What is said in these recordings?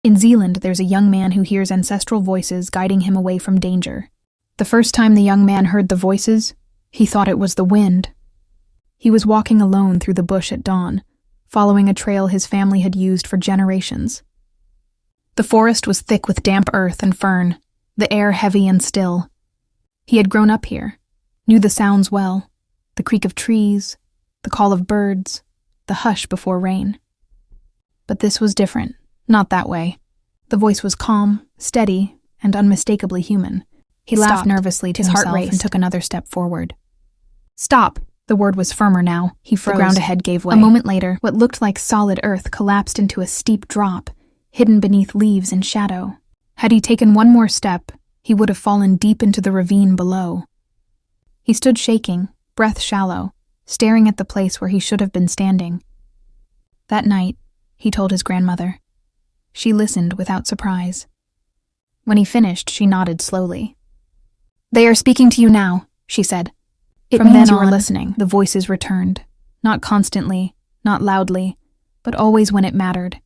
In Zealand, there's a young man who hears ancestral voices guiding him away from danger. The first time the young man heard the voices, he thought it was the wind. He was walking alone through the bush at dawn, following a trail his family had used for generations. The forest was thick with damp earth and fern, the air heavy and still. He had grown up here, knew the sounds well, the creak of trees, the call of birds, the hush before rain. But this was different, not that way. The voice was calm, steady, and unmistakably human. He laughed nervously to himself and took another step forward. "Stop!" The word was firmer now. He froze. The ground ahead gave way. A moment later, what looked like solid earth collapsed into a steep drop, hidden beneath leaves and shadow. Had he taken one more step, he would have fallen deep into the ravine below. He stood shaking, breath shallow, staring at the place where he should have been standing. That night, he told his grandmother. She listened without surprise. When he finished, she nodded slowly. "They are speaking to you now," she said. From then on, listening, the voices returned. Not constantly, not loudly, but always when it mattered.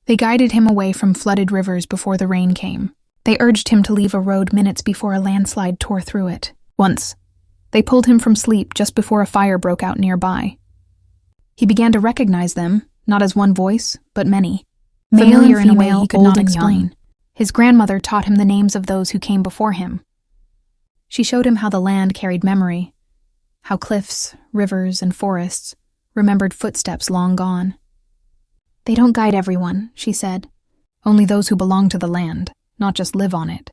They guided him away from flooded rivers before the rain came. They urged him to leave a road minutes before a landslide tore through it. Once, they pulled him from sleep just before a fire broke out nearby. He began to recognize them, not as one voice, but many. Familiar in a way he could not explain. His grandmother taught him the names of those who came before him. She showed him how the land carried memory, how cliffs, rivers, and forests remembered footsteps long gone. "They don't guide everyone," she said. "Only those who belong to the land, not just live on it."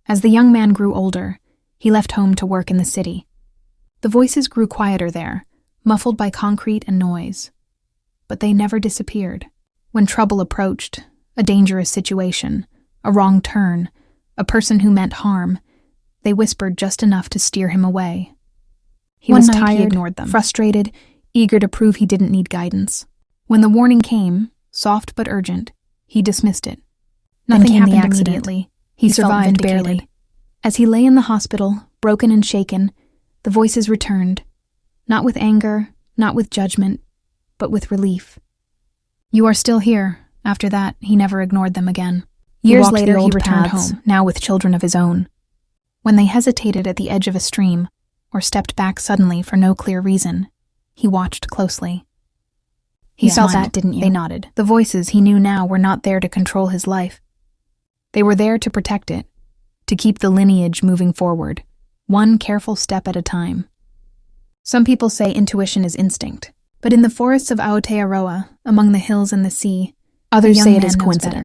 As the young man grew older, he left home to work in the city. The voices grew quieter there, muffled by concrete and noise. But they never disappeared. When trouble approached, a dangerous situation, a wrong turn, a person who meant harm, they whispered just enough to steer him away. He was tired, he ignored them, frustrated, eager to prove he didn't need guidance. When the warning came, soft but urgent, he dismissed it. Nothing happened immediately. He survived barely. As he lay in the hospital, broken and shaken, the voices returned, not with anger, not with judgment, but with relief. "You are still here." After that, he never ignored them again. Years later, he returned home, now with children of his own. When they hesitated at the edge of a stream, or stepped back suddenly for no clear reason, he watched closely. He saw that, didn't you? They nodded. The voices, he knew now, were not there to control his life. They were there to protect it, to keep the lineage moving forward, one careful step at a time. Some people say intuition is instinct, but in the forests of Aotearoa, among the hills and the sea, others say it is coincidence.